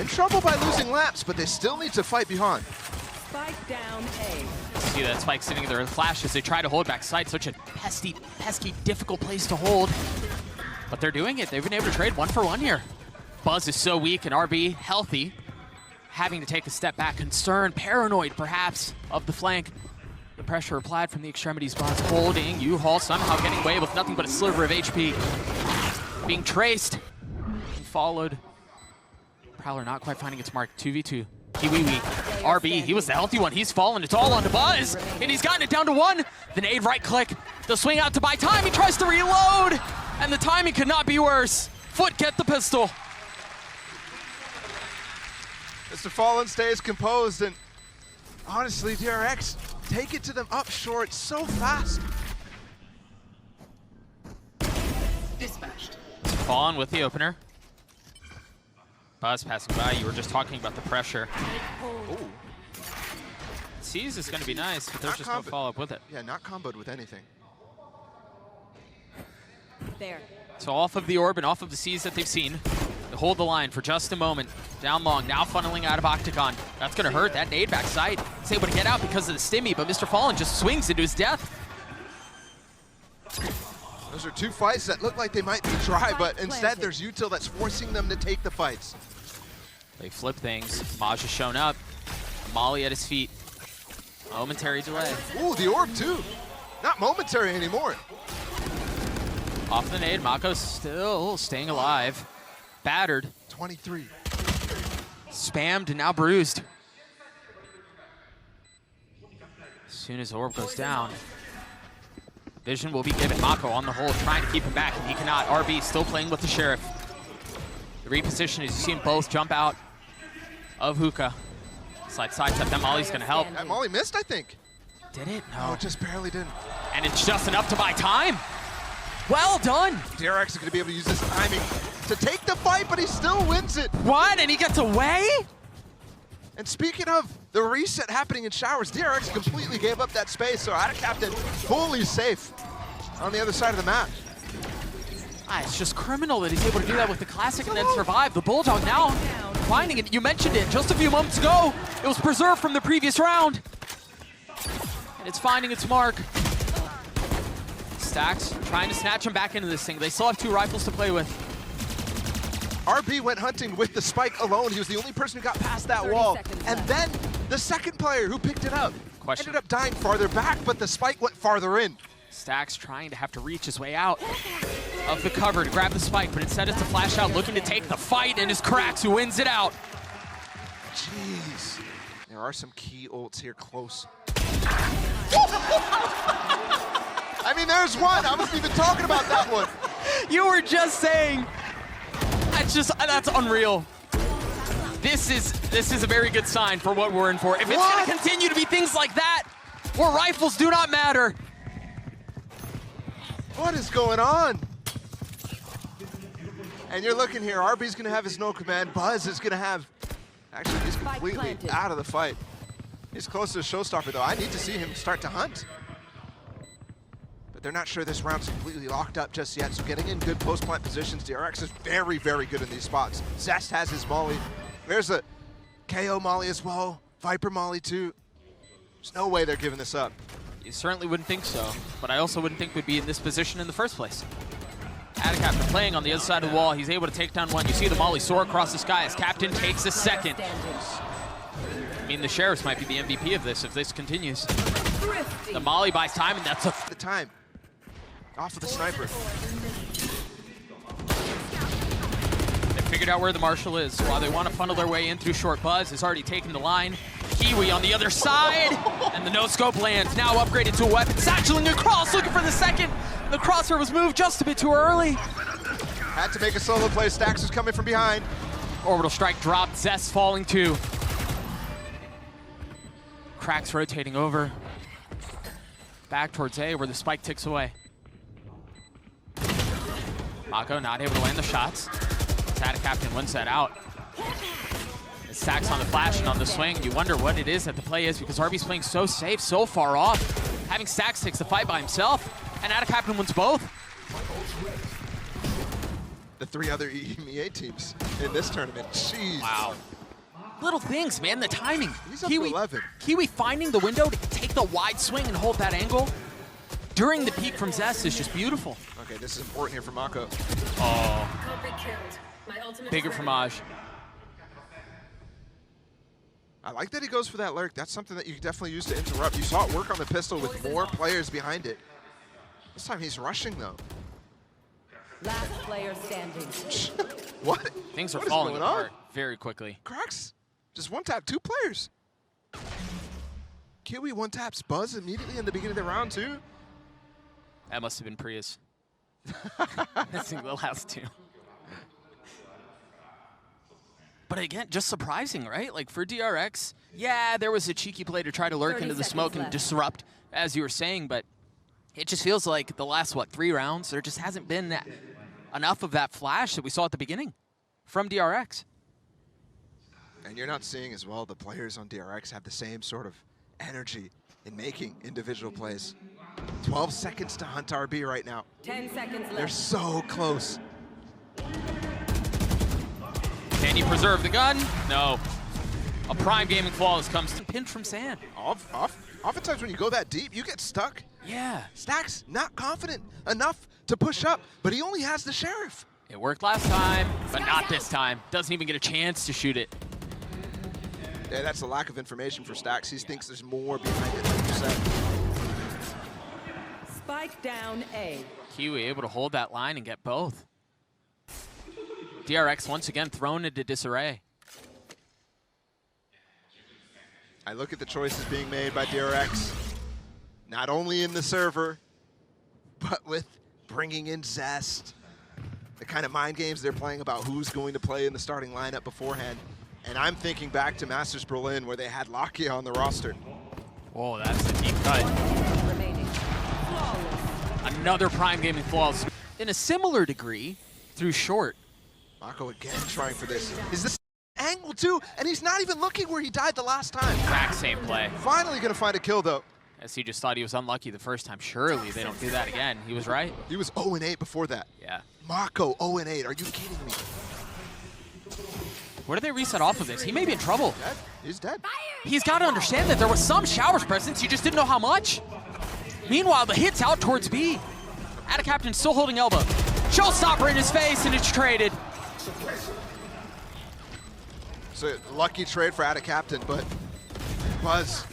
in trouble by losing laps, but they still need to fight behind. Spike down A. See that Spike sitting there in flash as they try to hold back side. Such a pesky, difficult place to hold. But they're doing it. They've been able to trade 1 for 1 here. Buzz is so weak and RB healthy, having to take a step back, concerned, paranoid perhaps of the flank. The pressure applied from the extremities. Buzz holding, U-Haul somehow getting away with nothing but a sliver of HP. Being traced, being followed. Prowler not quite finding its mark. 2v2. Kiwiwi, RB, he was the healthy one. He's fallen. It's all onto Buzz, and he's gotten it down to 1. The nade right click. The swing out to buy time. He tries to reload, and the timing could not be worse. FUT get the pistol. MrFaliN stays composed, and honestly, DRX take it to them up short so fast. Dispatched. FALN with the opener. Buzz passing by. You were just talking about the pressure. Ooh. Seize is going to be nice, but there's just no follow-up with it. Yeah, not comboed with anything. There. So off of the orb and off of the Seize that they've seen. They hold the line for just a moment. Down long, now funneling out of AtaKaptan. That's going to hurt. That nade backside. He's able to get out because of the stimmy, but MrFaliN just swings into his death. Those are 2 fights that look like they might be dry, but instead there's Util that's forcing them to take the fights. They flip things. MOJJ has shown up. Molly at his feet. Momentary delay. Ooh, the orb too. Not momentary anymore. Off the nade, MaKo still staying alive. Battered. 23. Spammed and now bruised. As soon as the orb goes down, vision will be given. MaKo on the hold, trying to keep him back, and he cannot. RB still playing with the Sheriff. The reposition, as you've seen both jump out of hookah. Side step, that Molly's going to help. That Molly missed, I think. Did it? No, No. it just barely didn't. And it's just enough to buy time. Well done. DRX is going to be able to use this timing to take the fight, but he still wins it. What? And he gets away? And speaking of the reset happening in showers, DRX completely gave up that space, so AtaKaptan fully safe on the other side of the map. It's just criminal that he's able to do that with the classic and then survive. The Bulldog now finding it. You mentioned it just a few moments ago. It was preserved from the previous round. And it's finding its mark. Stax trying to snatch him back into this thing. They still have 2 rifles to play with. RB went hunting with the spike alone. He was the only person who got past that wall. And then the second player who picked it up ended up dying farther back, but the spike went farther in. Stax trying to have to reach his way out of the cover to grab the spike, but instead it's a flash out looking to take the fight, and it's qRaxs who wins it out. Jeez. There are some key ults here close. I mean, there's one. I wasn't even talking about that one. You were just saying. That's unreal. This is a very good sign for what we're in for. If it's going to continue to be things like that, where rifles do not matter. What is going on? And you're looking here, RB's gonna have his no command, Buzz is gonna have, actually he's completely out of the fight. He's close to a showstopper though. I need to see him start to hunt. But they're not sure this round's completely locked up just yet, so getting in good post-plant positions, DRX is very, very good in these spots. Zest has his molly. There's a KO molly as well, Viper molly too. There's no way they're giving this up. You certainly wouldn't think so, but I also wouldn't think we'd be in this position in the first place. AtaKaptan playing on the other side of the wall. He's able to take down one. You see the molly soar across the sky as Captain takes a second. I mean, the Sheriffs might be the MVP of this if this continues. The molly buys time, and that's the time. Off of the sniper. They figured out where the Marshal is. So while they want to funnel their way in through short, Buzz has already taken the line. Kiwi on the other side, and the no-scope lands, now upgraded to a weapon. Satcheling across, looking for the second. The crosshair was moved just a bit too early. Had to make a solo play. Stax was coming from behind. Orbital strike dropped, Zest falling too. qRaxs rotating over. Back towards A, where the spike ticks away. MaKo not able to land the shots. AtaKaptan wins that out. Stax on the flash and on the swing. You wonder what it is that the play is because RB's playing so safe, so far off. Having Stax takes the fight by himself, and AtaKaptan wins both. the 3 other EMEA teams in this tournament. Jeez. Wow. Little things, man, the timing. He's up to 11. Kiwi finding the window to take the wide swing and hold that angle during the peak from Zest is just beautiful. Okay, this is important here for MaKo. Oh. Bigger for MOJJ. I like that he goes for that lurk. That's something that you can definitely use to interrupt. You saw it work on the pistol with more players behind it. This time he's rushing, though. Last player standing. What? Things are What is falling going on? apart very quickly. qRaxs just one-tap 2 players. Kiwi one-taps Buzz immediately in the beginning of the round, too. That must have been Prius. Missing the last 2. But again, just surprising, right? Like for DRX, yeah, there was a cheeky play to try to lurk into the smoke and disrupt, as you were saying, but it just feels like the last, 3 rounds, there just hasn't been enough of that flash that we saw at the beginning from DRX. And you're not seeing as well the players on DRX have the same sort of energy in making individual plays. 12 seconds to hunt RB right now. 10 seconds left. They're so close. Can you preserve the gun? No. A prime gaming flawless comes to pinch from sand. Oftentimes when you go that deep, you get stuck. Yeah. stax not confident enough to push up, but he only has the Sheriff. It worked last time, but not this time. Doesn't even get a chance to shoot it. Yeah, that's a lack of information for stax. He thinks there's more behind it, like you said. Spike down A. Kiwi able to hold that line and get both. DRX once again thrown into disarray. I look at the choices being made by DRX, not only in the server, but with bringing in Zest. The kind of mind games they're playing about who's going to play in the starting lineup beforehand. And I'm thinking back to Masters Berlin where they had Lakia on the roster. Whoa, that's a deep cut. Remaining. Flawless. Another prime gaming flawless. In a similar degree, through short. MaKo again trying for this. Is this angle too? And he's not even looking where he died the last time. Exact same play. Finally gonna find a kill though. As he just thought he was unlucky the first time. Surely they don't do that again. He was right. He was 0-8 before that. Yeah. MaKo 0-8, are you kidding me? Where do they reset off of this? He may be in trouble. Dead? He's dead. He's got to understand that there was some showers presence, you just didn't know how much. Meanwhile, the hit's out towards B. AtaKaptan still holding elbow. Showstopper in his face, and it's traded. So lucky trade for AtaKaptan, but Buzz,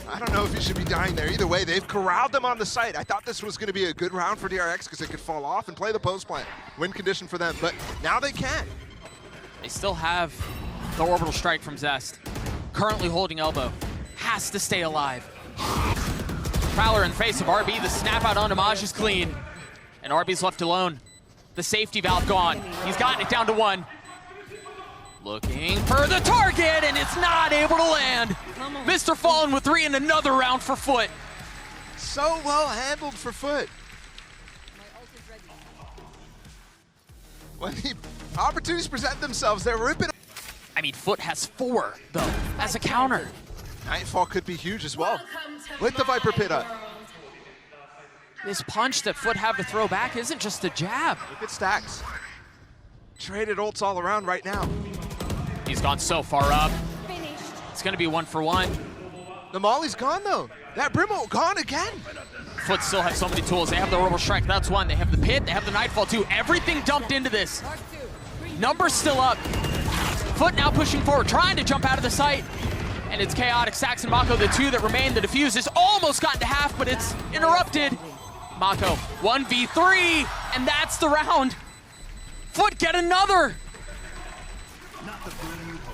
I don't know if he should be dying there. Either way, they've corralled them on the site. I thought this was going to be a good round for DRX because they could fall off and play the post plant. Win condition for them, but now they can. They still have the orbital strike from Zest. Currently holding elbow. Has to stay alive. Prowler in face of RB. The snap out onto MOJJ is clean. And RB's left alone. The safety valve gone. He's gotten it down to 1. Looking for the target, and it's not able to land. MrFaliN with 3 in another round for FUT. So well handled for FUT. When the opportunities present themselves, they're ripping. I mean, FUT has 4, though, as a counter. Nightfall could be huge as well. With the Viper Pit up. This punch that FUT have to throw back isn't just a jab. Look at stax. Traded ults all around right now. He's gone so far up. Finished. It's going to be 1 for 1. The Molly's gone though. That Brimo gone again. FUT still have so many tools. They have the orbital strike, that's 1. They have the pit, they have the Nightfall too. Everything dumped into this. Numbers still up. FUT now pushing forward, trying to jump out of the site. And it's Chaotic, stax, and MaKo, the 2 that remain. The defuse is almost gotten to half, but it's interrupted. MaKo, 1v3, and that's the round. FUT get another.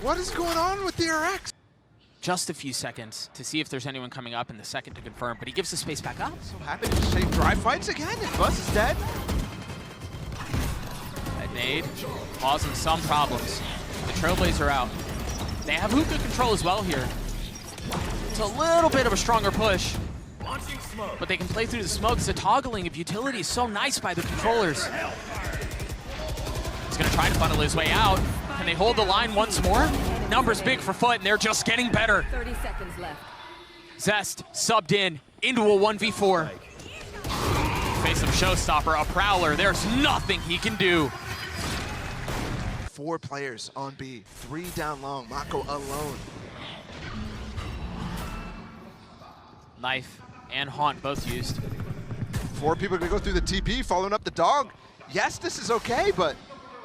What is going on with DRX? Just a few seconds to see if there's anyone coming up, and the second to confirm, but he gives the space back up. So happy to take dry fights again, and Buzz is dead. That nade causing some problems. The Trailblazer out. They have hookah control as well here. It's a little bit of a stronger push, but they can play through the smokes. The toggling of utility is so nice by the controllers. He's gonna try to funnel his way out. Can they hold the line once more? Numbers big for FUT, and they're just getting better. 30 seconds left. Zest subbed in into a 1v4. Face of Showstopper, a Prowler. There's nothing he can do. 4 players on B, 3 down long, MaKo alone. Knife and Haunt both used. 4 people gonna go through the TP, following up the dog. Yes, this is okay, but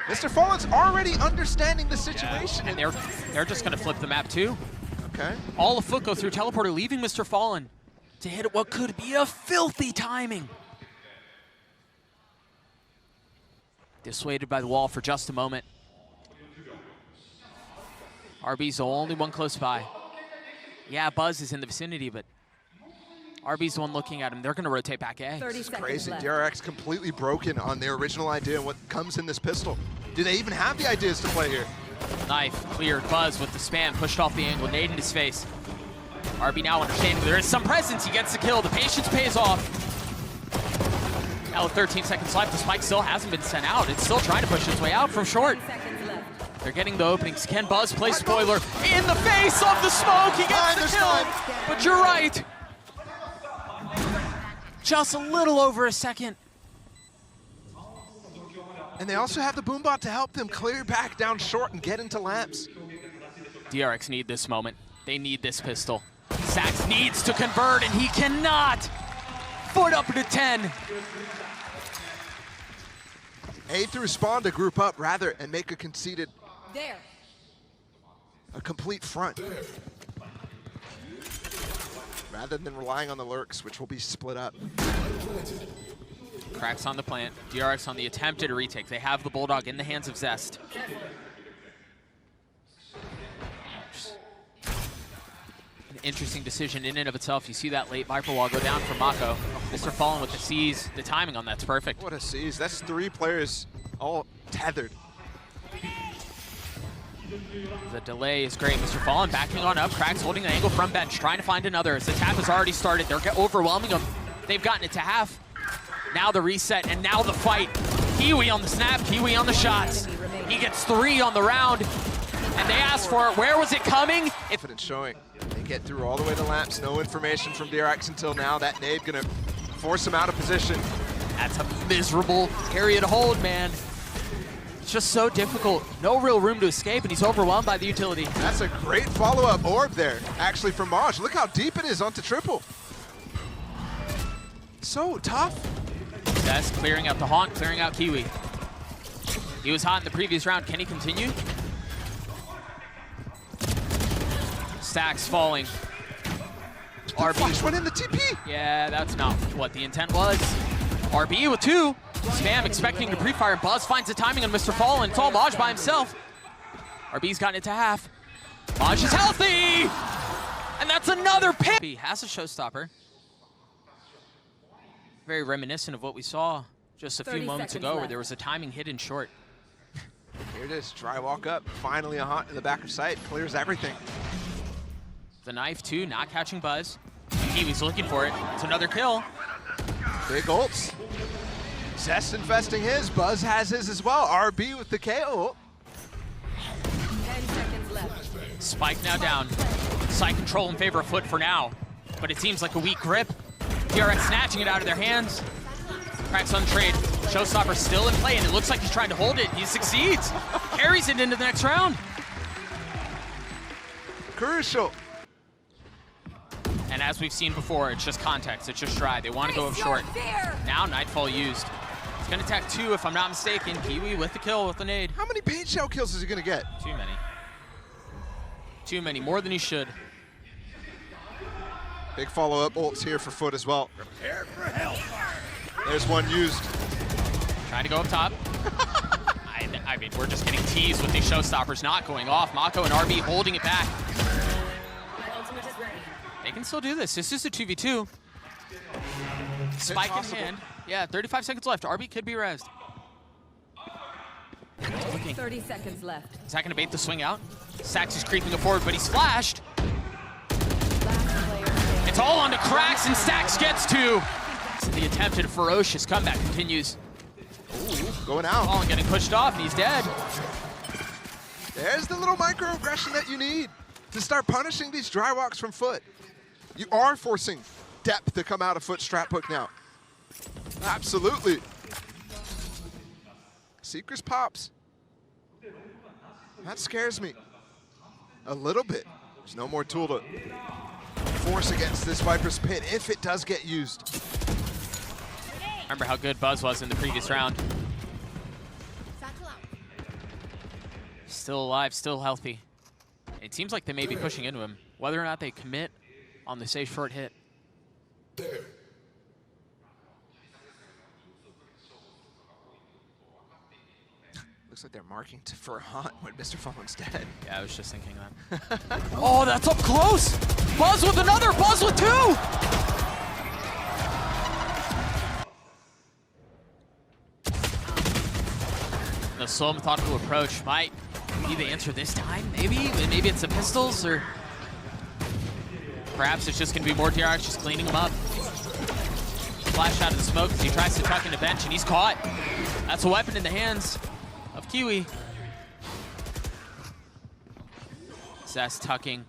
MrFaliN's already understanding the situation. Yeah. And they're just gonna flip the map too. Okay. All of FUT go through teleporter, leaving MrFaliN to hit what could be a filthy timing. Dissuaded by the wall for just a moment. RB's the only one close by. Yeah, Buzz is in the vicinity, but RB's the one looking at him. They're going to rotate back A. 30 It's seconds crazy. left. DRX completely broken on their original idea and what comes in this pistol. Do they even have the ideas to play here? Knife cleared. Buzz with the spam, pushed off the angle, nade in his face. RB now understanding there is some presence. He gets the kill. The patience pays off. Now with 13 seconds left, the spike still hasn't been sent out. It's still trying to push its way out from short. 30 seconds left. They're getting the openings. Can Buzz play spoiler in the face of the smoke? He gets the kill. But you're right. Just a little over a second. And they also have the boombot to help them clear back down short and get into lamps. DRX need this moment. They need this pistol. stax needs to convert, and he cannot. FUT up to 10. A to respond to group up rather and make a conceded, There. a complete front. Rather than relying on the lurks, which will be split up. qRaxs on the plant. DRX on the attempted retake. They have the Bulldog in the hands of Zest. An interesting decision in and of itself. You see that late Viper wall go down from MaKo. MrFaliN with the C's. The timing on that's perfect. What a seize. That's 3 players all tethered. The delay is great. MrFaliN backing on up. qRaxs holding the angle from bench, trying to find another. As the tap has already started, they're overwhelming them. They've gotten it to half. Now the reset, and now the fight. Kiwi on the snap, Kiwi on the shots. He gets 3 on the round, and they asked for it. Where was it coming? Confidence showing. They get through all the way to lamps. No information from DRX until now. That nade gonna force him out of position. That's a miserable area to hold, man. It's just so difficult. No real room to escape, and he's overwhelmed by the utility. That's a great follow-up orb there, actually, from MOJJ. Look how deep it is onto triple. So tough. Zest clearing out the Haunt, clearing out Kiwi. He was hot in the previous round. Can he continue? stax falling. RB. Flash went in the TP. Yeah, that's not what the intent was. RB with 2. Spam expecting to pre-fire. Buzz finds the timing on MrFaliN. It's all MOJJ by himself. RB's gotten it to half. MOJJ is healthy! And that's another pick. He has a showstopper. Very reminiscent of what we saw just a few moments ago where there was a timing hidden short. Here it is, dry walk up. Finally a Haunt in the back of sight, clears everything. The knife too, not catching Buzz. Kiwi's looking for it. It's another kill. Big ults. Zest investing his, Buzz has his as well. RB with the KO. 10 seconds left. Spike now down. Side control in favor of FUT for now, but it seems like a weak grip. DRX snatching it out of their hands. qRaxs on trade. Showstopper still in play, and it looks like he's trying to hold it. He succeeds. Carries it into the next round. Crucial. And as we've seen before, it's just context. It's just try. They want to go up short. Now Nightfall used. It's going to attack 2 if I'm not mistaken. Kiwi with the kill with the nade. How many paint shell kills is he gonna get? Too many. Too many. More than he should. Big follow-up ults here for FUT as well. Prepare for hellfire. There's one used. Trying to go up top. I mean, we're just getting teased with these showstoppers not going off. MaKo and RB holding it back. They can still do this. This is a 2v2. Spike in hand. Yeah, 35 seconds left. RB could be rezzed. 30 seconds left. Is that going to bait the swing out? stax is creeping forward, but he's flashed. Last player standing. It's all onto qRaxs, and stax gets 2. So the attempted ferocious comeback continues. Ooh, going out. FaliN getting pushed off, and he's dead. There's the little microaggression that you need to start punishing these dry walks from FUT. You are forcing depth to come out of FUT strat book now. Absolutely. Seekers pops. That scares me a little bit. There's no more tool to force against this Viper's Pit if it does get used. Remember how good Buzz was in the previous round. Still alive, still healthy. It seems like they may be pushing into him. Whether or not they commit on the safe short hit. Looks like they're marking for a hunt when MrFaliN's dead. Yeah, I was just thinking that. Oh, that's up close! Buzz with another! Buzz with two! The slow, methodical approach might be the answer this time, maybe? Maybe it's the pistols, or perhaps it's just going to be more DRX just cleaning him up. Flash out of the smoke as he tries to tuck into bench, and he's caught. That's a weapon in the hands of Kiwi. Zest tucking.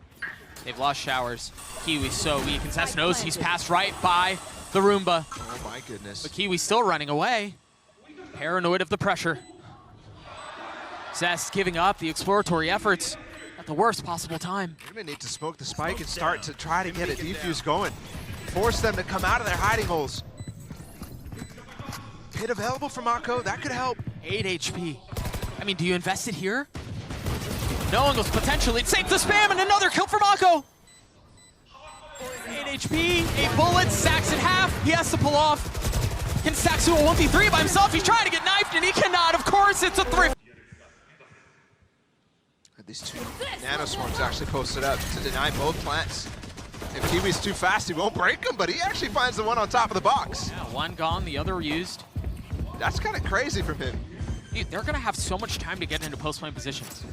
They've lost showers. Kiwi's so weak, and Zest knows he's passed right by the Roomba. Oh my goodness. But Kiwi's still running away. Paranoid of the pressure. Zest giving up the exploratory efforts at the worst possible time. You're gonna need to smoke the spike and start to try to get a defuse going. Force them to come out of their hiding holes. Pit available for MaKo, that could help. 8 HP. I mean, do you invest it here? No one goes potentially. It's safe to spam, and another kill for MaKo. 8 HP, 8 bullets, Stax in half. He has to pull off. Can Stax do a 1v3 by himself? He's trying to get knifed, and he cannot. Of course, it's a 3. These two nanoswarms actually posted up to deny both plants. If Kiwi's too fast, he won't break them, but he actually finds the one on top of the box. Yeah, one gone, the other used. That's kind of crazy from him. Dude, they're going to have so much time to get into post-plane positions.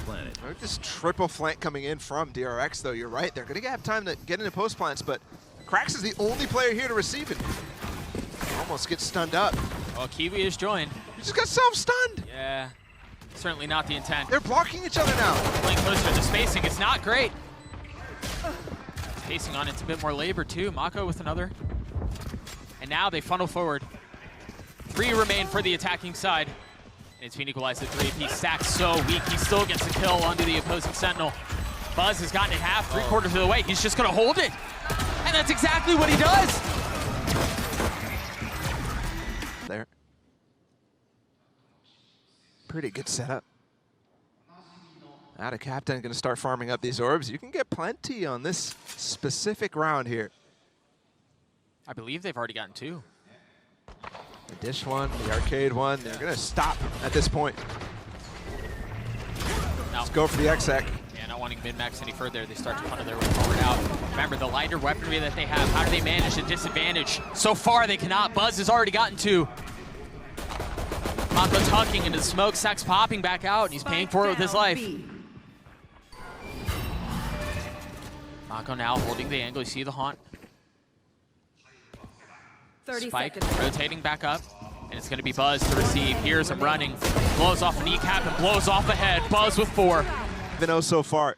Look at this triple flank coming in from DRX, though. You're right. They're going to have time to get into post plants, but qRaxs is the only player here to receive it. Almost gets stunned up. Oh, Kiwi is joined. He just got self-stunned. Yeah, certainly not the intent. They're blocking each other now. Playing closer, the spacing is not great. Pacing on it's a bit more labor too. MaKo with another. And now they funnel forward. 3 remain for the attacking side. And it's been equalized at 3-piece. Stax so weak, he still gets a kill onto the opposing Sentinel. Buzz has gotten it half, 3/4 of the way. He's just gonna hold it. And that's exactly what he does. There. Pretty good setup. AtaKaptan gonna start farming up these orbs. You can get plenty on this specific round here. I believe they've already gotten 2. The dish one, the arcade one, they're gonna stop at this point. Now, Let's go for the exec. yeah, not wanting min-max any further, they start to funnel their way forward out. Remember, the lighter weaponry that they have, how do they manage the disadvantage? So far, they cannot. Buzz has already gotten 2. MaKo tucking into the smoke, Stax popping back out, and he's paying for it with his life. MaKo now holding the angle, you see the haunt. 30 Spike seconds. rotating back up, and it's going to be Buzz to receive. Here's him running, blows off a kneecap and blows off a head. Buzz with 4. Even though so far.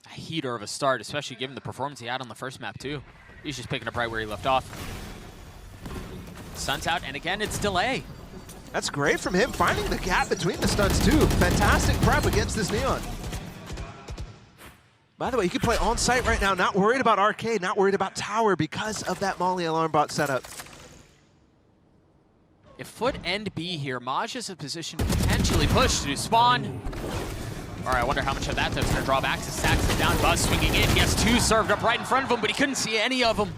A heater of a start, especially given the performance he had on the first map too. He's just picking up right where he left off. Sun's out, and again, it's delay. That's great from him, finding the gap between the stuns too. Fantastic prep against this Neon. By the way, you can play on site right now, not worried about arcade, not worried about tower because of that Molly alarm bot setup. If FUT end B here, MOJJ is in a position to potentially push to spawn. All right, I wonder how much of that that's going to draw back. Stax it down, Buzz swinging in. He has 2 served up right in front of him, but he couldn't see any of them.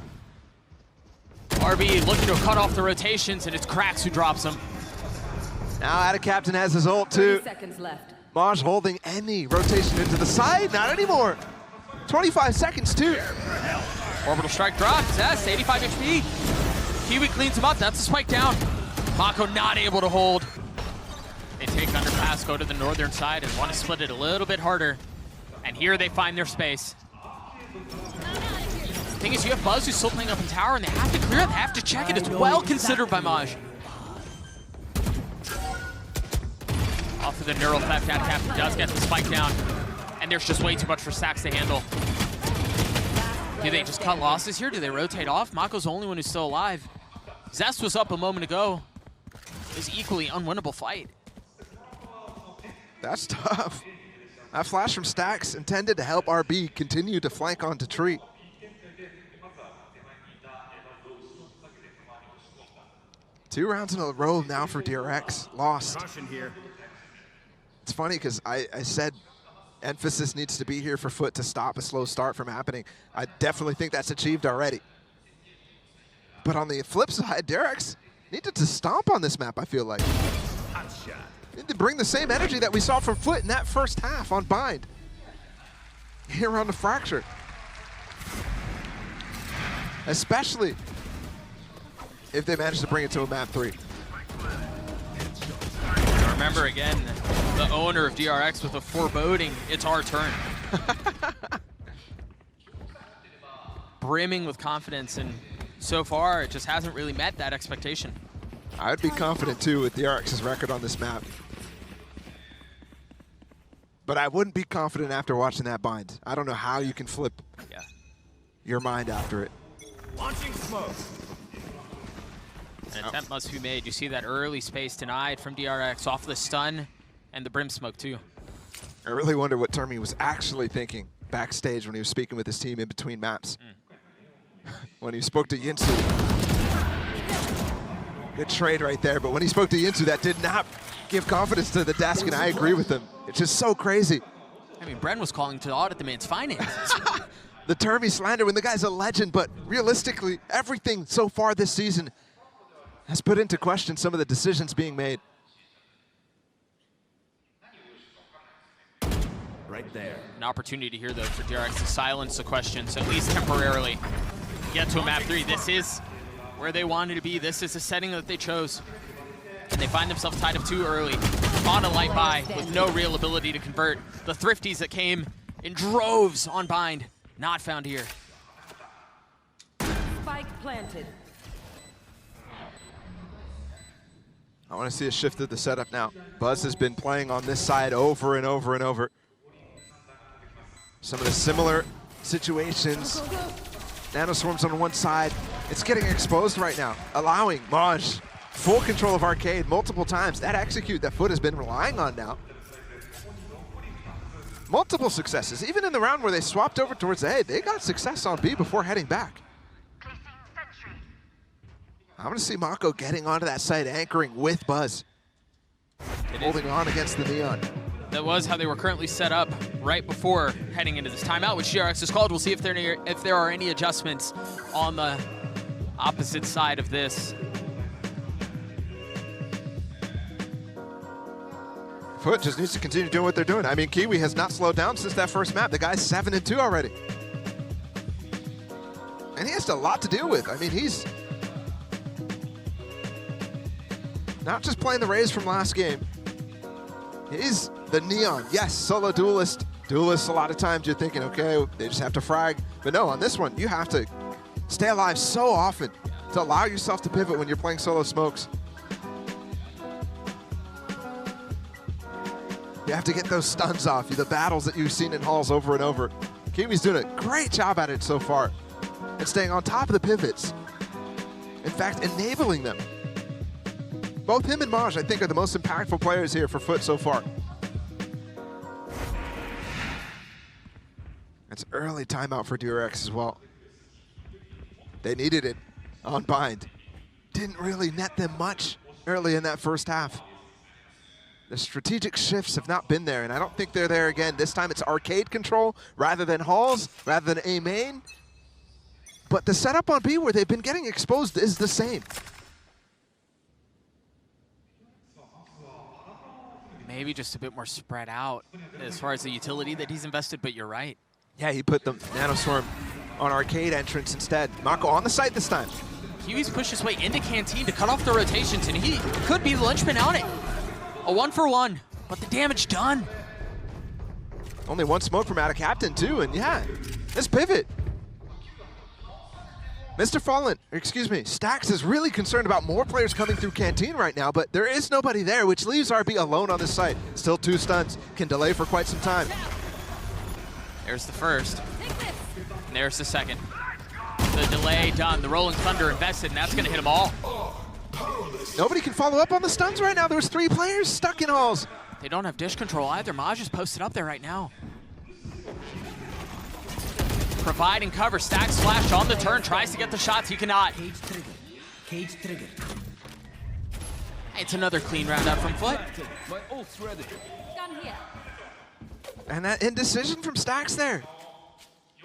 RB looking to cut off the rotations, and it's qRaxs who drops them. Now AtaKaptan has his ult too. 30 seconds left. MOJJ holding any rotation into the side, not anymore. 25 seconds too. Orbital strike drops, yes, 85 HP. Kiwi cleans him up, that's a spike down. MaKo not able to hold. They take underpass, go to the northern side, and want to split it a little bit harder. And here they find their space. The thing is, you have Buzz who's still playing up in tower, and they have to clear it, they have to check it. It's well considered by MOJJ. Off of the neural theft, AtaKaptan does get the spike down. And there's just way too much for Stax to handle. Do they just cut losses here? Do they rotate off? MaKo's the only one who's still alive. Zest was up a moment ago. It was equally unwinnable fight. That's tough. That flash from stax intended to help RB continue to flank onto Tree. Two rounds in a row now for DRX. Lost. It's funny because I said emphasis needs to be here for FUT to stop a slow start from happening. I definitely think that's achieved already. But on the flip side, DRX needed to stomp on this map, I feel like. Need to bring the same energy that we saw from FUT in that first half on Bind. Here on the Fracture. Especially if they manage to bring it to a map 3. Remember again, the owner of DRX with a foreboding, it's our turn. Brimming with confidence, and so far it just hasn't really met that expectation. I would be confident too with DRX's record on this map. But I wouldn't be confident after watching that Bind. I don't know how you can flip your mind after it. Launching smoke. An attempt must be made. You see that early space denied from DRX off the stun and the brim smoke too. I really wonder what Termi was actually thinking backstage when he was speaking with his team in between maps. When he spoke to Yinsu. Good trade right there, but when he spoke to Yinsu, that did not give confidence to the desk, and I agree with him. It's just so crazy. I mean, Bren was calling to audit the man's finances. The Termi slander when the guy's a legend, but realistically, everything so far this season has put into question some of the decisions being made. Right there. An opportunity here, though, for DRX to silence the questions, at least temporarily. Get to a map 3. This is where they wanted to be. This is the setting that they chose. And they find themselves tied up too early on a light buy with no real ability to convert. The thrifties that came in droves on Bind, not found here. Spike planted. I want to see a shift of the setup now. Buzz has been playing on this side over and over and over. Some of the similar situations. Nanoswarms on one side. It's getting exposed right now, allowing MOJJ full control of Arcade multiple times. That execute that FUT has been relying on now. Multiple successes. Even in the round where they swapped over towards A, they got success on B before heading back. I'm going to see MaKo getting onto that side, anchoring with Buzz. Holding on against the Neon. That was how they were currently set up right before heading into this timeout, which DRX has called. We'll see if there are any adjustments on the opposite side of this. FUT just needs to continue doing what they're doing. I mean, Kiwi has not slowed down since that first map. The guy's 7-2 already. And he has a lot to deal with. I mean, he's not just playing the Rays from last game. He's the Neon. Yes, solo duelist. Duelists, a lot of times you're thinking, okay, they just have to frag. But no, on this one, you have to stay alive so often to allow yourself to pivot when you're playing solo smokes. You have to get those stuns off, the battles that you've seen in halls over and over. Kiwi's doing a great job at it so far and staying on top of the pivots. In fact, enabling them. Both him and MOJJ, I think, are the most impactful players here for FUT so far. It's early timeout for DRX as well. They needed it on Bind. Didn't really net them much early in that first half. The strategic shifts have not been there, and I don't think they're there again. This time it's arcade control rather than halls, rather than A main. But the setup on B where they've been getting exposed is the same. Maybe just a bit more spread out as far as the utility that he's invested, but you're right. Yeah, he put the Nanoswarm on arcade entrance instead. MaKo on the site this time. Kiwi's pushed his way into Canteen to cut off the rotations, and he could be the linchpin on it. A 1-for-1, but the damage done. Only one smoke from AtaKaptan too, and yeah, this pivot. MrFaliN, excuse me, stax is really concerned about more players coming through Canteen right now, but there is nobody there, which leaves RB alone on this site. Still 2 stuns, can delay for quite some time. There's the first, and there's the second. The delay done, the Rolling Thunder invested, and that's gonna hit them all. Nobody can follow up on the stuns right now. There's 3 players stuck in halls. They don't have dish control either. MOJJ is posted up there right now. Providing cover. stax flash on the turn. Tries to get the shots. He cannot. Cage trigger. Cage trigger. It's another clean round out from FUT. My ult's ready. Gun here. And that indecision from stax there.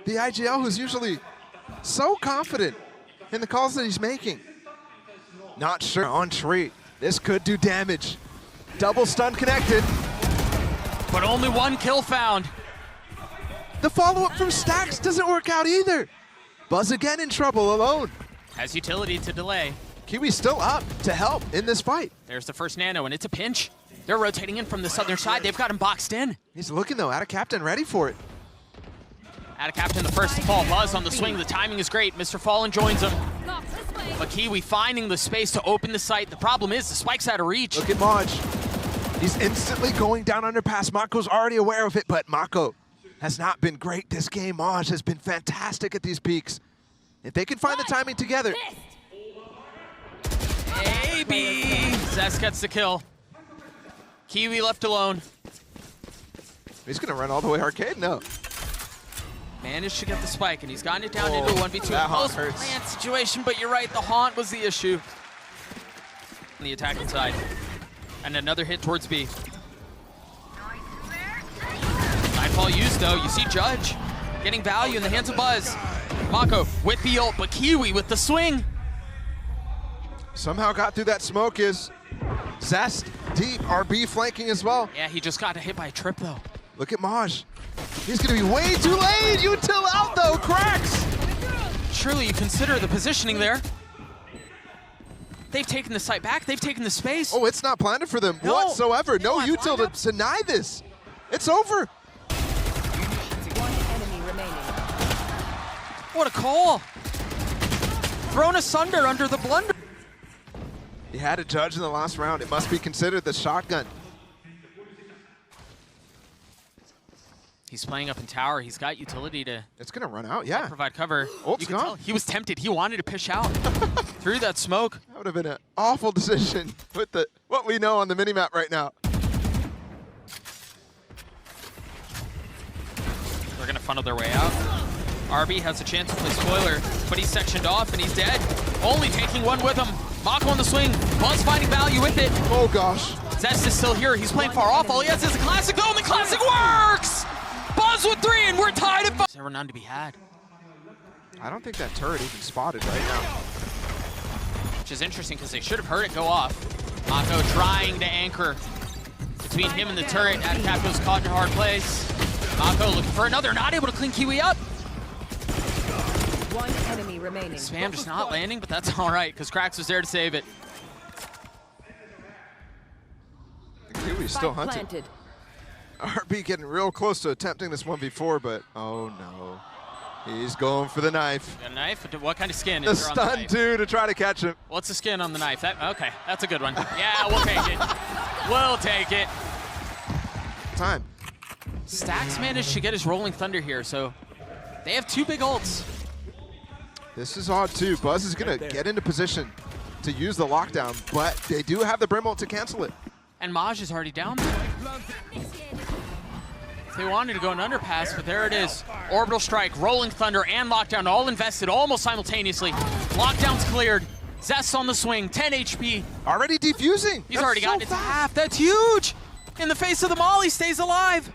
The IGL who's usually so confident in the calls that he's making. Not sure on treat. This could do damage. Double stun connected. But only one kill found. The follow-up from stax doesn't work out either. Buzz again in trouble alone. Has utility to delay. Kiwi still up to help in this fight. There's the first nano, and it's a pinch. They're rotating in from the southern side. They've got him boxed in. He's looking though, AtaKaptan ready for it. AtaKaptan the first to fall. Buzz on the swing. The timing is great. MrFaliN joins him. Lock this way. But Kiwi finding the space to open the site. The problem is the spike's out of reach. Look at MOJJ. He's instantly going down underpass. MaKo's already aware of it, but MaKo has not been great this game. MOJJ has been fantastic at these peaks. If they can find the timing together. Maybe. Zest gets the kill. Kiwi left alone. He's gonna run all the way arcade? No. Managed to get the spike, and he's gotten it down into a 1v2. That haunt Most hurts. planned situation, but you're right, the haunt was the issue. On the attacking side. And another hit towards B. Nightfall used though. You see Judge getting value in the hands of Buzz. MaKo with the ult, but Kiwi with the swing. Somehow got through that smoke is Zest deep. RB flanking as well. Yeah, he just got hit by a trip though. Look at MOJJ. He's gonna be way too late. Util out though, qRaxs. Surely you consider the positioning there. They've taken the site back. They've taken the space. Oh, it's not planted for them No. whatsoever. They No don't have util lineups. to deny this. It's over. One enemy remaining. What a call. Thrown asunder under the blunder. He had a judge in the last round. It must be considered the shotgun. He's playing up in tower. He's got utility to It's gonna run out, yeah. provide cover. Ult's You can gone. tell he was tempted. He wanted to push out through that smoke. That would have been an awful decision with the what we know on the minimap right now. They're gonna funnel their way out. RB has a chance to play spoiler, but he's sectioned off and he's dead. Only taking one with him. MaKo on the swing. Buzz finding value with it. Oh gosh. Zest is still here. He's playing far off. All he has is a classic though, and the classic works! Buzz with 3, and we're tied at 5. There were none to be had. I don't think that turret even spotted right now. Which is interesting because they should have heard it go off. MaKo trying to anchor between him and the turret. AtaKaptan's caught in a hard place. MaKo looking for another, not able to clean Kiwi up. One enemy remaining. Spam just not landing, but that's all right because qRaxs was there to save it. Kiwi's still Spike hunting. planted. RB getting real close to attempting this 1v4, but oh no. He's going for the knife. Got a knife? What kind of skin The is there on the stun knife? too to try to catch him. What's the skin on the knife? Okay, that's a good one. Yeah, we'll take it. We'll take it. Time. stax managed to get his Rolling Thunder here, so they have 2 big ults. This is odd too. Buzz is gonna get into position to use the lockdown, but they do have the Brim ult to cancel it. And MOJJ is already down there. They wanted to go an underpass, but there it is. Orbital Strike, Rolling Thunder, and Lockdown all invested almost simultaneously. Lockdown's cleared. Zest on the swing, 10 HP. Already defusing. He's already gotten it to half. That's huge! In the face of the Molly, stays alive.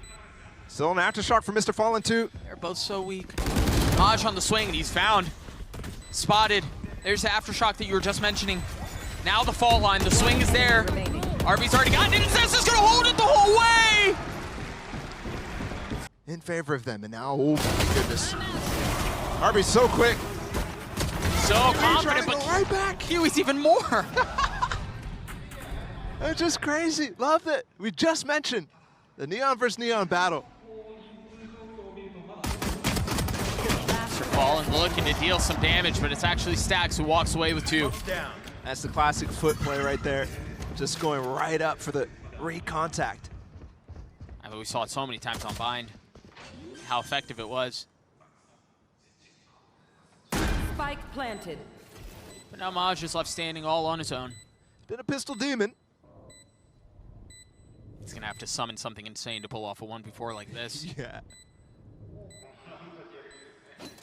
Still an aftershock from MrFaliN too. They're both so weak. MOJJ on the swing, and he's found. Spotted. There's the aftershock that you were just mentioning. Now the fall line, the swing is there. Remaining. RB's already gotten it, and Zest is gonna hold it the whole way! In favor of them, and now, oh my goodness. RB's so quick. So confident, trying to but go right back. Kiwi's even more. That's just crazy. Love it. We just mentioned the Neon versus Neon battle. MrFaliN looking to deal some damage, but it's actually stax who walks away with 2. Down. That's the classic foot play right there. Just going right up for the recontact. I mean, we saw it so many times on Bind, how effective it was. Spike planted. But now MOJJ is left standing all on his own. Been a pistol demon. He's gonna have to summon something insane to pull off a 1v4 like this. Yeah.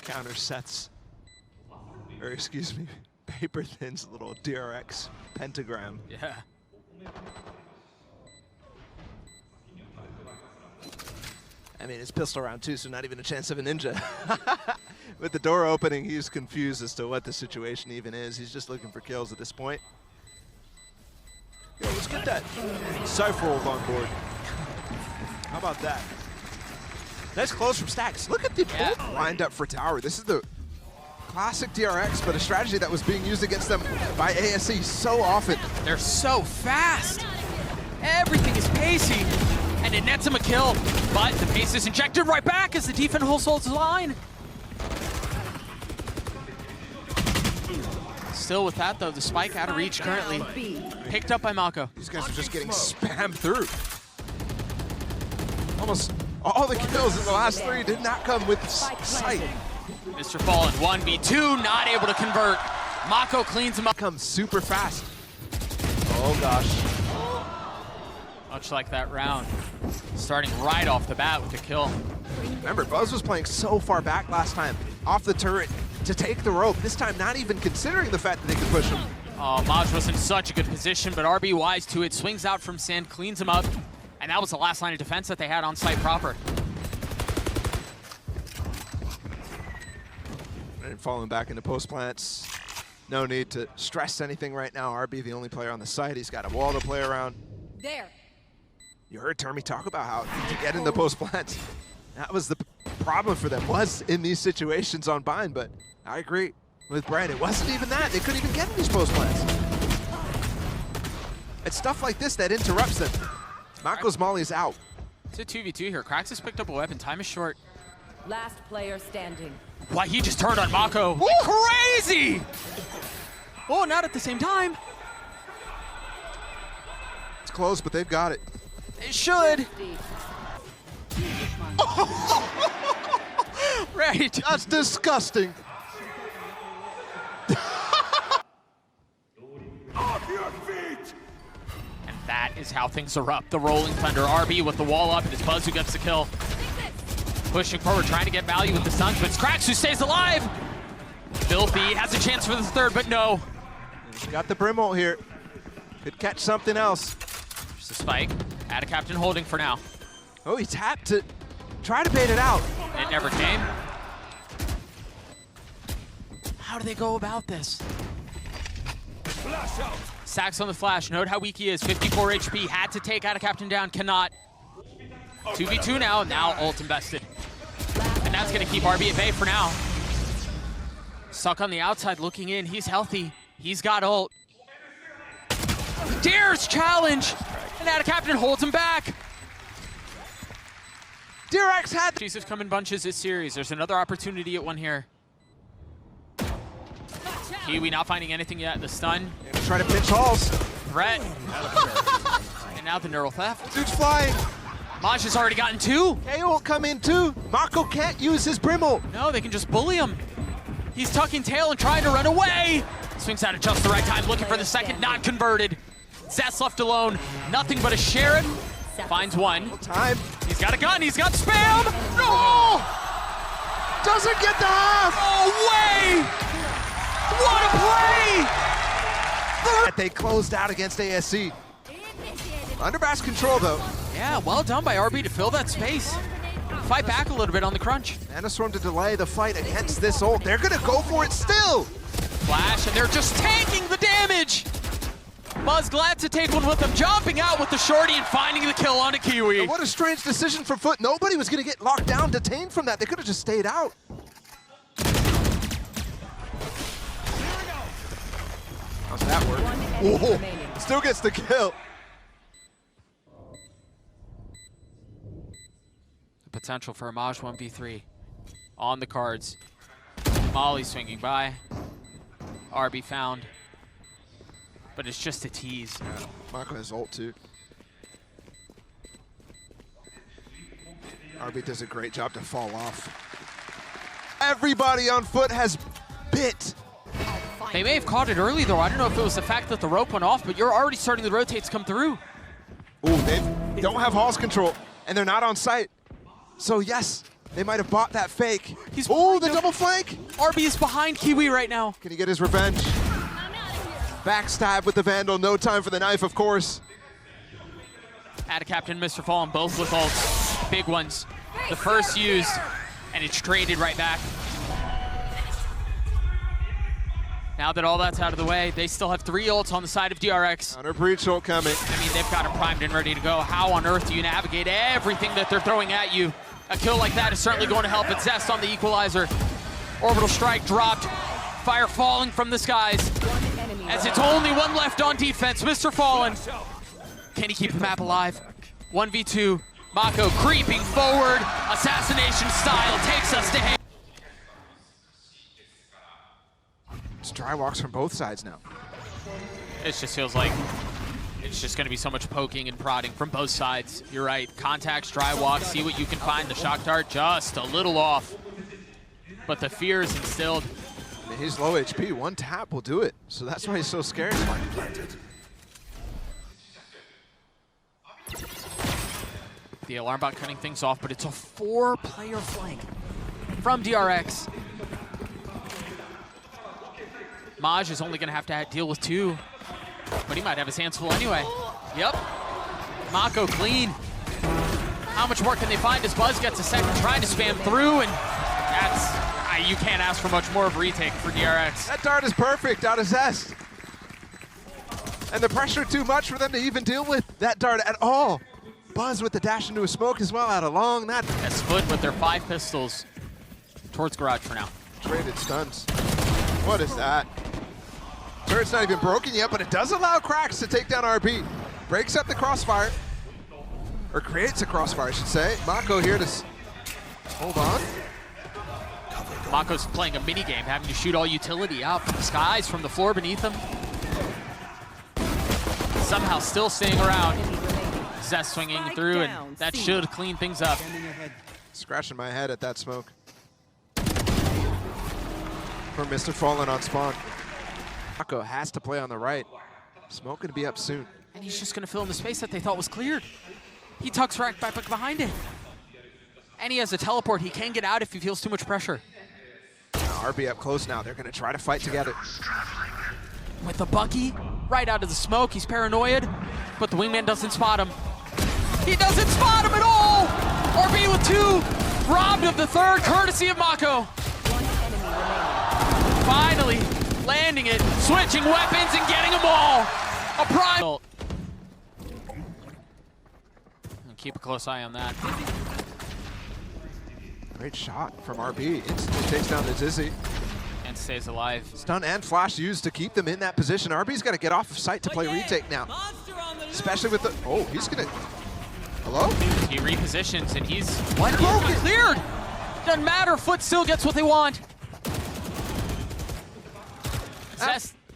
Counter sets. Or excuse me, Paper Thin's little DRX pentagram. Yeah. I mean, it's pistol round 2, so not even a chance of a ninja. With the door opening, he's confused as to what the situation even is. He's just looking for kills at this point. Yo, let's get that Cypher ult on board. How about that? Nice close from stax. Look at the ult lined up for tower. This is the classic DRX, but a strategy that was being used against them by ASE so often. They're so fast. Everything is pacey, and it nets him a kill. But the pace is injected right back as the defense holds line. Still with that though, the spike out of reach currently. Picked up by MaKo. These guys are just getting spammed through. Almost all the kills in the last 3 did not come with sight. MrFaliN 1v2, not able to convert. MaKo cleans him up. Comes super fast. Oh gosh. Much like that round. Starting right off the bat with the kill. Remember, Buzz was playing so far back last time, off the turret to take the rope. This time, not even considering the fact that they could push him. Oh, MOJJ was in such a good position, but RB wise to it, swings out from sand, cleans him up, and that was the last line of defense that they had on site proper. And falling back into post plants. No need to stress anything right now. RB, the only player on the site. He's got a wall to play around. There. You heard Termy talk about how to get in the post plants. That was the problem for them, was in these situations on bind, but I agree with Brian. It wasn't even that. They couldn't even get in these post plants. It's stuff like this that interrupts them. MaKo's Molly is out. It's a 2v2 here. qRaxs has picked up a weapon. Time is short. Last player standing. Why, he just turned on MaKo. Crazy! Oh, not at the same time. It's close, but they've got it. It should. Right. That's disgusting. Off your feet! And that is how things are up. The Rolling Thunder RB with the wall up, and it's Buzz who gets the kill. Pushing forward, trying to get value with the stuns, but it's qRaxs who stays alive. Filthy has a chance for the third, but no. He's got the brim ult here. Could catch something else. There's the spike. AtaKaptan holding for now. Oh, he tapped to try to bait it out. It never came. How do they go about this? Flash out! stax on the flash. Note how weak he is. 54 HP. Had to take AtaKaptan down. Cannot. 2v2 now. Now ult invested. And that's going to keep RB at bay for now. Stuck on the outside looking in. He's healthy. He's got ult. Dares challenge. And AtaKaptan holds him back. DRX had... Jesus come in bunches this series. There's another opportunity at one here. Kiwi not finding anything yet. The stun. Try to pinch halls. Threat. And now the neural theft. Dude's flying. MOJJ has already gotten 2. KO will come in too. MaKo can't use his brim ult. No, they can just bully him. He's tucking tail and trying to run away. Swings out at just the right time, looking for the second, not converted. Zest left alone. Nothing but a Sharon. Finds one. Time. He's got a gun. He's got spam. No! Doesn't get the half. No way! What a play! They closed out against ASE. Under bash control though. Yeah, well done by RB to fill that space. Fight back a little bit on the crunch. Manastorm to delay the fight against this ult. They're gonna go for it still. Flash, and they're just tanking the damage. Buzz glad to take one with them, jumping out with the shorty and finding the kill on a Kiwi. And what a strange decision for FUT. Nobody was gonna get locked down, detained from that. They could have just stayed out. How's that work? Whoa, still gets the kill. The potential for a MOJJ 1v3 on the cards. Molly swinging by. RB found. But it's just a tease. Yeah, MaKo has ult too. RB does a great job to fall off. Everybody on FUT has bit. They may have caught it early though. I don't know if it was the fact that the rope went off, but you're already starting the rotates come through. Oh, they've don't have Hall's control, and they're not on site. So yes, they might have bought that fake. Oh, the double flank! RB is behind Kiwi right now. Can he get his revenge? Backstab with the Vandal, no time for the knife, of course. AtaKaptan, MrFaliN, both with ults. Big ones. The first used, and it's traded right back. Now that all that's out of the way, they still have 3 ults on the side of DRX. Counter breach ult coming. I mean, they've got him primed and ready to go. How on earth do you navigate everything that they're throwing at you? A kill like that is certainly going to help. It's Zest on the equalizer. Orbital strike dropped. Fire falling from the skies. As it's only one left on defense, MrFaliN. Can he keep the map alive? 1v2. MaKo creeping forward. Assassination style takes us to hand. It's dry walks from both sides now. It just feels like it's just going to be so much poking and prodding from both sides. You're right. Contacts, dry walk, see what you can find. The shock dart just a little off. But the fear is instilled. I mean, he's low HP. One tap will do it. So that's why he's so scared. The alarm bot cutting things off, but it's a 4-player flank from DRX. MOJJ is only going to have to deal with 2, but he might have his hands full anyway. Yep. MaKo clean. How much more can they find as Buzz gets a second trying to spam through, and that's... you can't ask for much more of a retake for DRX. That dart is perfect out of Zest. And the pressure too much for them to even deal with that dart at all. Buzz with the dash into a smoke as well out of long. That split with their 5 pistols towards garage for now. Traded stuns. What is that? Turret's not even broken yet, but it does allow qRaxs to take down RB. Breaks up the crossfire. Or creates a crossfire, I should say. MaKo here to hold on. MaKo's playing a mini game, having to shoot all utility out from the skies, from the floor beneath him. Somehow still staying around. Zest swinging through, and that should clean things up. Scratching my head at that smoke. For MrFaliN on spawn. MaKo has to play on the right. Smoke gonna be up soon. And he's just gonna fill in the space that they thought was cleared. He tucks right back behind it. And he has a teleport. He can get out if he feels too much pressure. RB up close now. They're gonna try to fight together. With the Bucky right out of the smoke. He's paranoid, but the wingman doesn't spot him. He doesn't spot him at all! RB with 2, robbed of the 3rd, courtesy of MaKo. Finally landing it, switching weapons and getting them all. A prime. Keep a close eye on that. Great shot from RB. Instantly takes down the Zizzy. And stays alive. Stun and flash used to keep them in that position. RB's got to get off of site to play retake now. Especially with the... Oh, he's going to... Hello? He repositions and he's... What? He's cleared! Doesn't matter. FUT still gets what they want.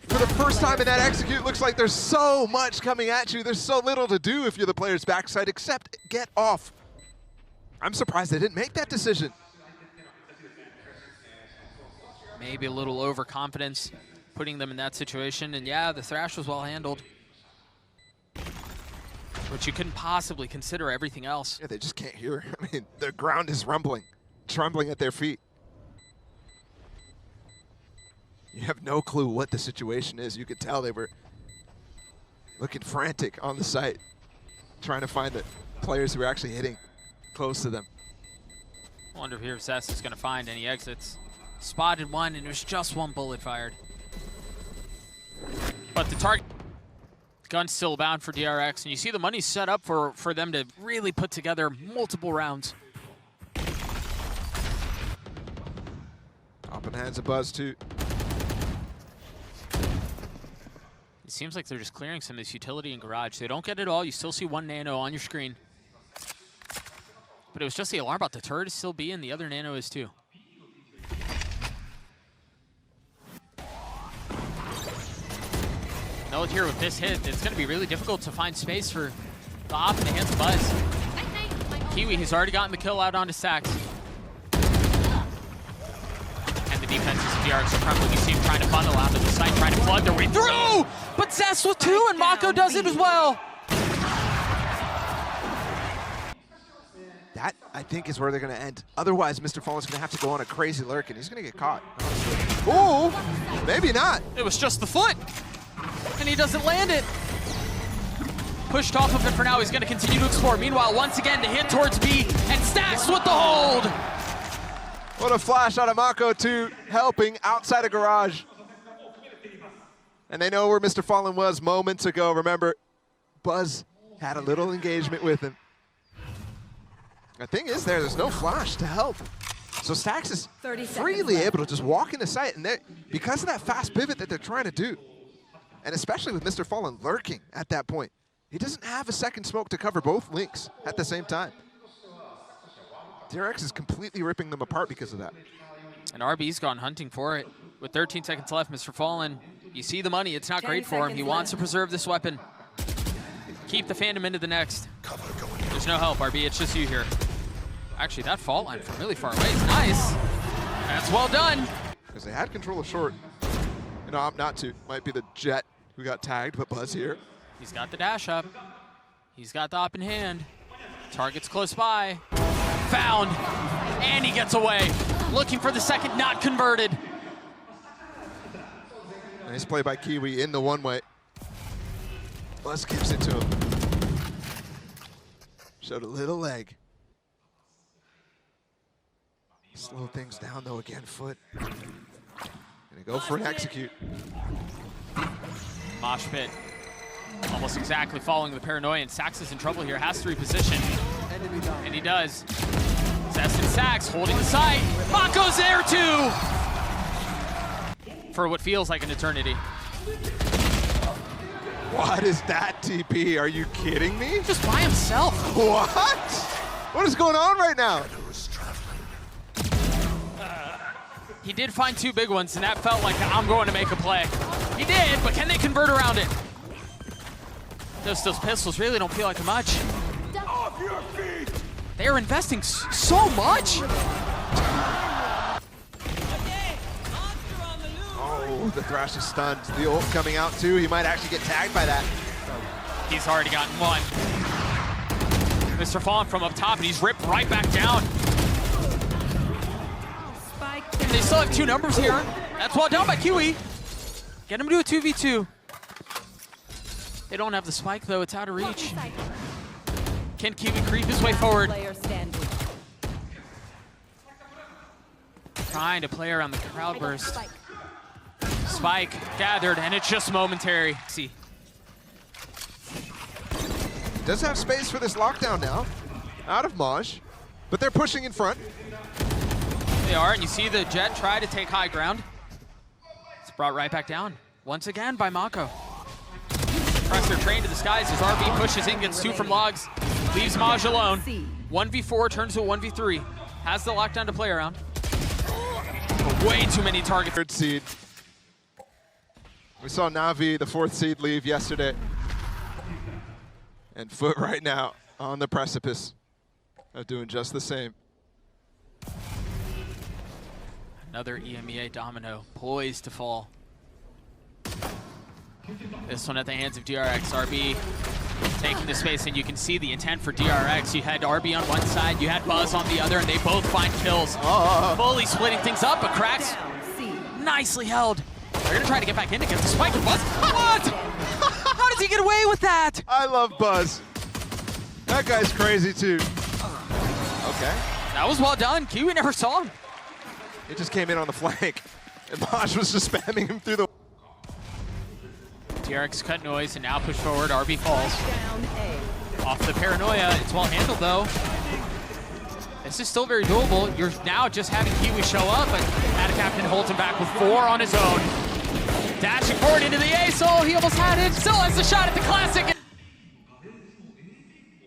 For the first time in that execute, looks like there's so much coming at you. There's so little to do if you're the player's backside except get off. I'm surprised they didn't make that decision. Maybe a little overconfidence putting them in that situation. And yeah, the Thrash was well handled. But you couldn't possibly consider everything else. Yeah, they just can't hear. I mean, the ground is rumbling, trembling at their feet. You have no clue what the situation is. You could tell they were looking frantic on the site, trying to find the players who were actually hitting close to them. I wonder if Zest is going to find any exits. Spotted one, and there's just 1 bullet fired. But the target gun's still bound for DRX, and you see the money set up for them to really put together multiple rounds. Up in hands of Buzz too. It seems like they're just clearing some of this utility in garage. They don't get it all. You still see 1 nano on your screen. But it was just the alarm bot. The turret is still B, and the other nano is too. Note here with this hit, it's going to be really difficult to find space for the op in the hands of Buzz. Kiwi has already gotten the kill out onto stax. And the defenses of DRX are crumbling. You see him trying to funnel out of the site, trying to plug their way through! But Zest with 2, and MaKo does it as well! That, I think, is where they're going to end. Otherwise, MrFaliN's going to have to go on a crazy lurk, and he's going to get caught. Ooh, maybe not. It was just the foot, and he doesn't land it. Pushed off of it for now. He's going to continue to explore. Meanwhile, once again, the hit towards B, and stax with the hold. What a flash out of MaKo, too, helping outside of garage. And they know where MrFaliN was moments ago. Remember, Buzz had a little engagement with him. The thing is there's no flash to help. So stax is freely able to just walk into sight, and because of that fast pivot that they're trying to do, and especially with MrFaliN lurking at that point, he doesn't have a second smoke to cover both links at the same time. DRX is completely ripping them apart because of that. And RB's gone hunting for it. With 13 seconds left, MrFaliN, you see the money. It's not great for him. He wants to preserve this weapon. Keep the Phantom into the next. There's no help, RB. It's just you here. Actually, that fault line from really far away is nice. That's well done. Because they had control of short. And opt not to. Might be the Jet who got tagged, but Buzz here. He's got the dash up. He's got the op in hand. Target's close by. Found. And he gets away. Looking for the second, not converted. Nice play by Kiwi in the one-way. Buzz gives it to him. Showed a little leg. Slow things down though again, FUT. Gonna go for an execute. Mosh pit. Almost exactly following the paranoia, and stax is in trouble here. Has to reposition. And he does. Zest and stax holding the site. MaKo's there too! For what feels like an eternity. What is that TP? Are you kidding me? Just by himself. What? What is going on right now? He did find two big ones, and that felt like I'm going to make a play. He did, but can they convert around it? Those pistols really don't feel like much. Off your feet! They are investing so much. Oh, the Thrash is stunned. The ult coming out too. He might actually get tagged by that. He's already gotten one. MrFaliN from up top, and he's ripped right back down. And they still have two numbers here. That's well done by Kiwi. Get him to a 2v2. They don't have the spike though, it's out of reach. Can Kiwi creep his way forward? Trying to play around the crowd burst. Spike gathered, and it's just momentary. See. Does have space for this lockdown now, out of MOJJ, but they're pushing in front. They are, and you see the Jet try to take high ground. It's brought right back down, once again by MaKo. Press their train to the skies as RB pushes in, gets two from logs, leaves MOJJ alone. 1v4 turns to a 1v3. Has the lockdown to play around. But way too many targets. Third seed. We saw Na'Vi, the fourth seed, leave yesterday. And FUT right now on the precipice of doing just the same. Another EMEA domino poised to fall. This one at the hands of DRX. RB taking the space, and you can see the intent for DRX. You had RB on one side, you had Buzz on the other, and they both find kills. Fully splitting things up, but qRaxs nicely held. They're gonna try to get back in to get the spike of Buzz. What? How does he get away with that? I love Buzz. That guy's crazy too. Okay. That was well done. Kiwi never saw him. He just came in on the flank, and MOJJ was just spamming him through the... DRX cut noise and now push forward. RB falls. Off the paranoia. It's well handled though. This is still very doable. You're now just having Kiwi show up, but AtaKaptan holds him back with 4 on his own. Dashing forward into the ace. Oh, he almost had it. Still has the shot at the classic.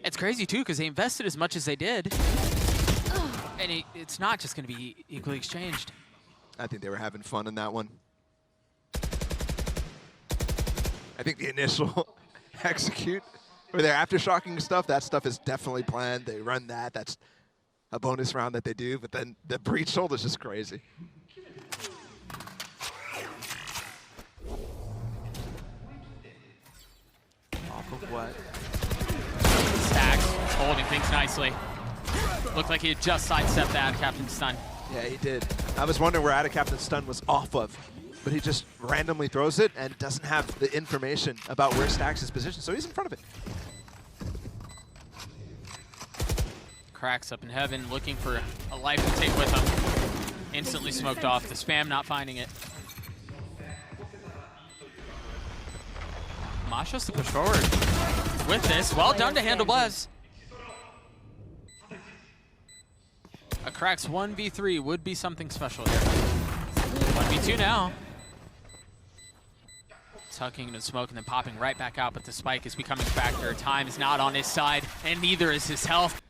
It's crazy too, because they invested as much as they did. And it's not just going to be equally exchanged. I think they were having fun in that one. I think the initial execute, where they're aftershocking stuff, that stuff is definitely planned. They run that. That's a bonus round that they do. But then the breach hold is just crazy. Off of what? Stax holding things nicely. Looked like he had just sidestepped the AtaKaptan stun. Yeah, he did. I was wondering where AtaKaptan's stun was off of, but he just randomly throws it and doesn't have the information about where stax is positioned, so he's in front of it. qRaxs up in heaven, looking for a life to take with him. Instantly smoked off. The spam not finding it. Masha's to push forward with this. Well done to handle Buzz. A qRaxs 1v3 would be something special here. 1v2 now. Tucking into smoke and then popping right back out, but the spike is becoming a factor. Time is not on his side, and neither is his health.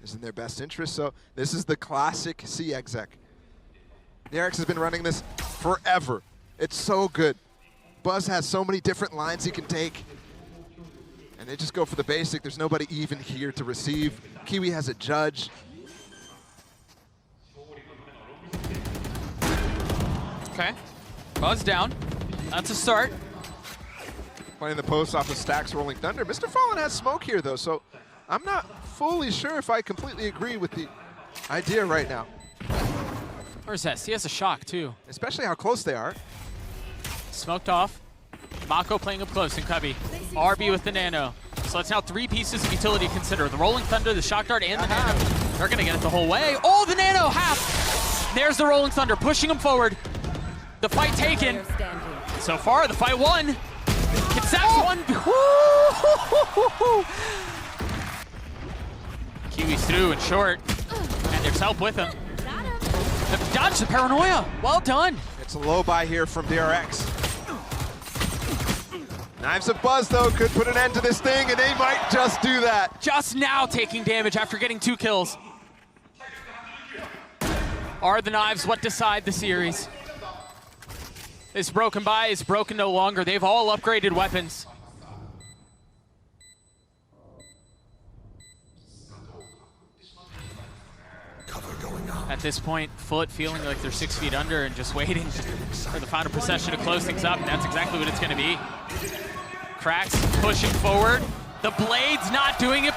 Is in their best interest, so this is the classic C exec. DRX has been running this forever. It's so good. Buzz has so many different lines he can take, and they just go for the basic. There's nobody even here to receive. Kiwi has a judge. Okay, Buzz down. That's a start. Playing the post off of stax Rolling Thunder. MrFaliN has smoke here though, so I'm not fully sure if I completely agree with the idea right now. Where's that? He has a shock too. Especially how close they are. Smoked off. MaKo playing up close in Cubby. RB with the nano. So it's now 3 pieces of utility to consider. The Rolling Thunder, the Shock Dart, and the nano. They're gonna get it the whole way. Oh, the nano, half! There's the Rolling Thunder, pushing him forward. The fight taken. So far, the fight won. It's that one. Kiwi's through and short, and there's help with him. Dodge the paranoia. Well done. It's a low buy here from DRX. Knives of Buzz, though, could put an end to this thing, and they might just do that. Just now taking damage after getting 2 kills. Are the knives what decide the series? This broken buy is broken no longer. They've all upgraded weapons. At this point, FUT feeling like they're 6 feet under and just waiting for the final procession to close things up, and that's exactly what it's going to be. qRaxs pushing forward. The Blade's not doing it.